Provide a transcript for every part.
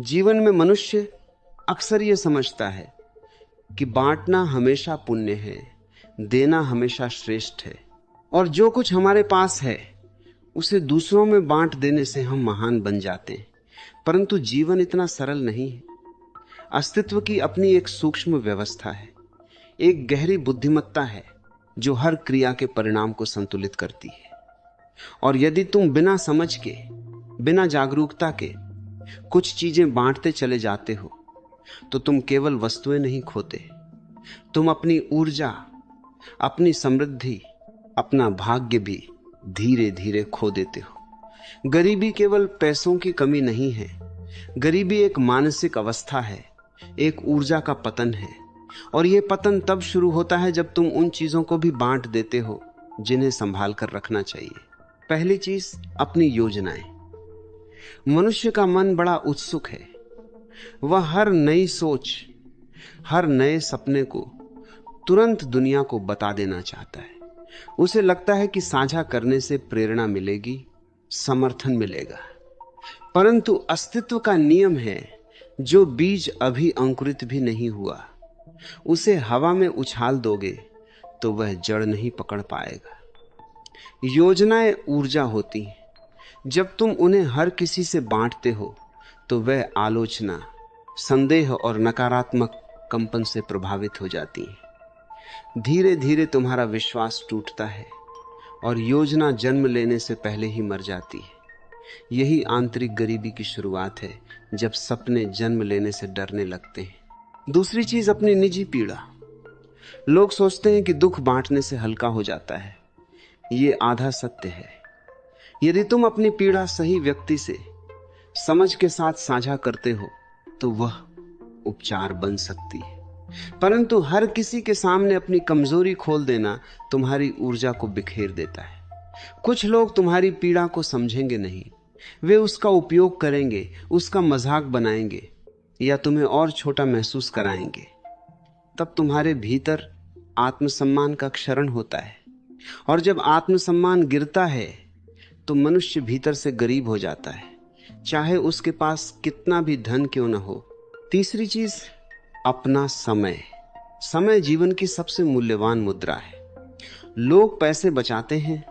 जीवन में मनुष्य अक्सर यह समझता है कि बांटना हमेशा पुण्य है, देना हमेशा श्रेष्ठ है, और जो कुछ हमारे पास है उसे दूसरों में बांट देने से हम महान बन जाते हैं। परंतु जीवन इतना सरल नहीं है। अस्तित्व की अपनी एक सूक्ष्म व्यवस्था है, एक गहरी बुद्धिमत्ता है जो हर क्रिया के परिणाम को संतुलित करती है। और यदि तुम बिना समझ के, बिना जागरूकता के कुछ चीजें बांटते चले जाते हो तो तुम केवल वस्तुएं नहीं खोते, तुम अपनी ऊर्जा, अपनी समृद्धि, अपना भाग्य भी धीरे धीरे खो देते हो। गरीबी केवल पैसों की कमी नहीं है, गरीबी एक मानसिक अवस्था है, एक ऊर्जा का पतन है। और यह पतन तब शुरू होता है जब तुम उन चीजों को भी बांट देते हो जिन्हें संभाल कर रखना चाहिए। पहली चीज, अपनी योजनाएं। मनुष्य का मन बड़ा उत्सुक है। वह हर नई सोच, हर नए सपने को तुरंत दुनिया को बता देना चाहता है। उसे लगता है कि साझा करने से प्रेरणा मिलेगी, समर्थन मिलेगा। परंतु अस्तित्व का नियम है, जो बीज अभी अंकुरित भी नहीं हुआ उसे हवा में उछाल दोगे तो वह जड़ नहीं पकड़ पाएगा। योजनाएं ऊर्जा होती हैं। जब तुम उन्हें हर किसी से बांटते हो तो वह आलोचना, संदेह और नकारात्मक कंपन से प्रभावित हो जाती हैं। धीरे धीरे तुम्हारा विश्वास टूटता है और योजना जन्म लेने से पहले ही मर जाती है। यही आंतरिक गरीबी की शुरुआत है, जब सपने जन्म लेने से डरने लगते हैं। दूसरी चीज, अपनी निजी पीड़ा। लोग सोचते हैं कि दुख बांटने से हल्का हो जाता है। ये आधा सत्य है। यदि तुम अपनी पीड़ा सही व्यक्ति से समझ के साथ साझा करते हो तो वह उपचार बन सकती है। परंतु हर किसी के सामने अपनी कमजोरी खोल देना तुम्हारी ऊर्जा को बिखेर देता है। कुछ लोग तुम्हारी पीड़ा को समझेंगे नहीं, वे उसका उपयोग करेंगे, उसका मजाक बनाएंगे या तुम्हें और छोटा महसूस कराएंगे। तब तुम्हारे भीतर आत्मसम्मान का क्षरण होता है, और जब आत्मसम्मान गिरता है तो मनुष्य भीतर से गरीब हो जाता है, चाहे उसके पास कितना भी धन क्यों न हो। तीसरी चीज, अपना समय। समय जीवन की सबसे मूल्यवान मुद्रा है। लोग पैसे बचाते हैं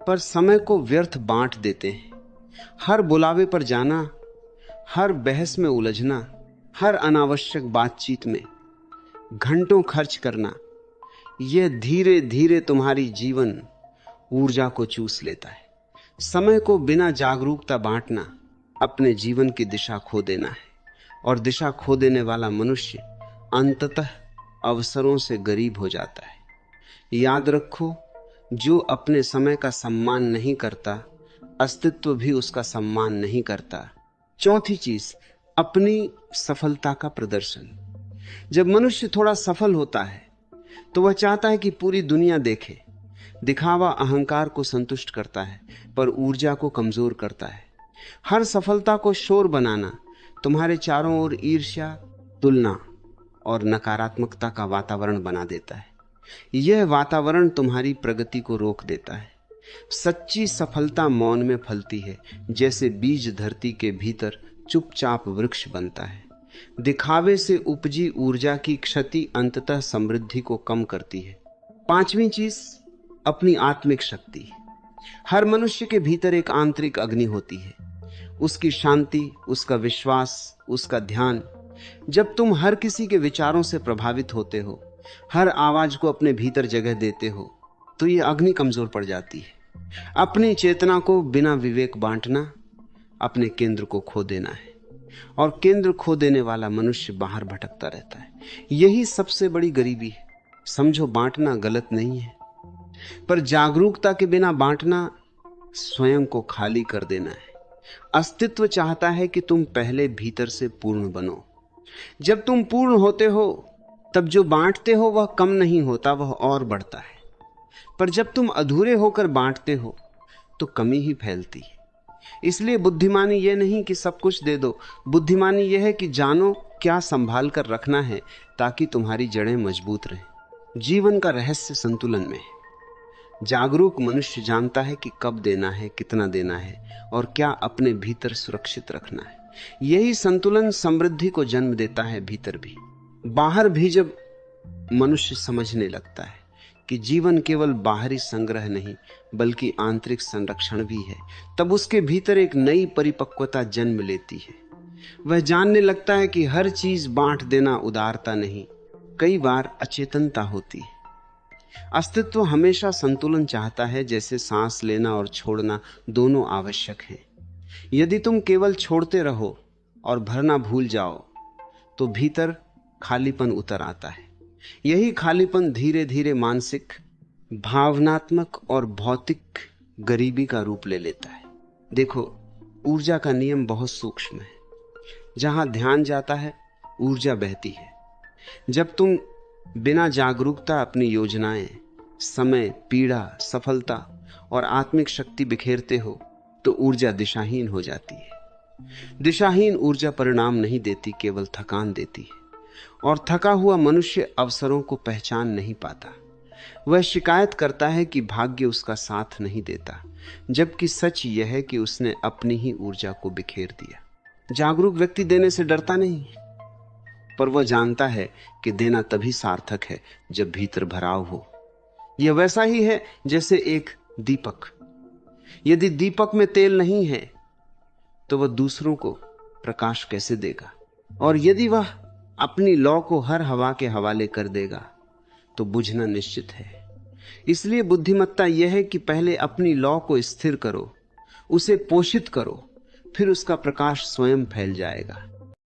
पर समय को व्यर्थ बांट देते हैं। हर बुलावे पर जाना, हर बहस में उलझना, हर अनावश्यक बातचीत में घंटों खर्च करना, यह धीरे धीरे तुम्हारी जीवन ऊर्जा को चूस लेता है। समय को बिना जागरूकता बांटना अपने जीवन की दिशा खो देना है, और दिशा खो देने वाला मनुष्य अंततः अवसरों से गरीब हो जाता है। याद रखो, जो अपने समय का सम्मान नहीं करता, अस्तित्व भी उसका सम्मान नहीं करता। चौथी चीज, अपनी सफलता का प्रदर्शन। जब मनुष्य थोड़ा सफल होता है तो वह चाहता है कि पूरी दुनिया देखे। दिखावा अहंकार को संतुष्ट करता है पर ऊर्जा को कमजोर करता है। हर सफलता को शोर बनाना तुम्हारे चारों ओर ईर्ष्या, तुलना और नकारात्मकता का वातावरण बना देता है। यह वातावरण तुम्हारी प्रगति को रोक देता है। सच्ची सफलता मौन में फलती है, जैसे बीज धरती के भीतर चुपचाप वृक्ष बनता है। दिखावे से उपजी ऊर्जा की क्षति अंततः समृद्धि को कम करती है। पांचवी चीज, अपनी आत्मिक शक्ति। हर मनुष्य के भीतर एक आंतरिक अग्नि होती है, उसकी शांति, उसका विश्वास, उसका ध्यान। जब तुम हर किसी के विचारों से प्रभावित होते हो, हर आवाज को अपने भीतर जगह देते हो, तो यह अग्नि कमजोर पड़ जाती है। अपनी चेतना को बिना विवेक बांटना अपने केंद्र को खो देना है, और केंद्र खो देने वाला मनुष्य बाहर भटकता रहता है। यही सबसे बड़ी गरीबी है। समझो, बांटना गलत नहीं है, पर जागरूकता के बिना बांटना स्वयं को खाली कर देना है। अस्तित्व चाहता है कि तुम पहले भीतर से पूर्ण बनो। जब तुम पूर्ण होते हो तब जो बांटते हो वह कम नहीं होता, वह और बढ़ता है। पर जब तुम अधूरे होकर बांटते हो तो कमी ही फैलती है। इसलिए बुद्धिमानी यह नहीं कि सब कुछ दे दो, बुद्धिमानी यह है कि जानो क्या संभाल कर रखना है ताकि तुम्हारी जड़ें मजबूत रहें। जीवन का रहस्य संतुलन में है। जागरूक मनुष्य जानता है कि कब देना है, कितना देना है और क्या अपने भीतर सुरक्षित रखना है। यही संतुलन समृद्धि को जन्म देता है, भीतर भी बाहर भी। जब मनुष्य समझने लगता है कि जीवन केवल बाहरी संग्रह नहीं बल्कि आंतरिक संरक्षण भी है, तब उसके भीतर एक नई परिपक्वता जन्म लेती है। वह जानने लगता है कि हर चीज बांट देना उदारता नहीं, कई बार अचेतनता होती है। अस्तित्व हमेशा संतुलन चाहता है, जैसे सांस लेना और छोड़ना दोनों आवश्यक हैं। यदि तुम केवल छोड़ते रहो और भरना भूल जाओ तो भीतर खालीपन उतर आता है। यही खालीपन धीरे धीरे मानसिक, भावनात्मक और भौतिक गरीबी का रूप ले लेता है। देखो, ऊर्जा का नियम बहुत सूक्ष्म है। जहां ध्यान जाता है ऊर्जा बहती है। जब तुम बिना जागरूकता अपनी योजनाएं, समय, पीड़ा, सफलता और आत्मिक शक्ति बिखेरते हो तो ऊर्जा दिशाहीन हो जाती है। दिशाहीन ऊर्जा परिणाम नहीं देती, केवल थकान देती है। और थका हुआ मनुष्य अवसरों को पहचान नहीं पाता। वह शिकायत करता है कि भाग्य उसका साथ नहीं देता, जबकि सच यह है कि उसने अपनी ही ऊर्जा को बिखेर दिया। जागरूक व्यक्ति देने से डरता नहीं, पर वह जानता है कि देना तभी सार्थक है जब भीतर भराव हो। यह वैसा ही है जैसे एक दीपक। यदि दीपक में तेल नहीं है तो वह दूसरों को प्रकाश कैसे देगा? और यदि वह अपनी लौ को हर हवा के हवाले कर देगा तो बुझना निश्चित है। इसलिए बुद्धिमत्ता यह है कि पहले अपनी लौ को स्थिर करो, उसे पोषित करो, फिर उसका प्रकाश स्वयं फैल जाएगा।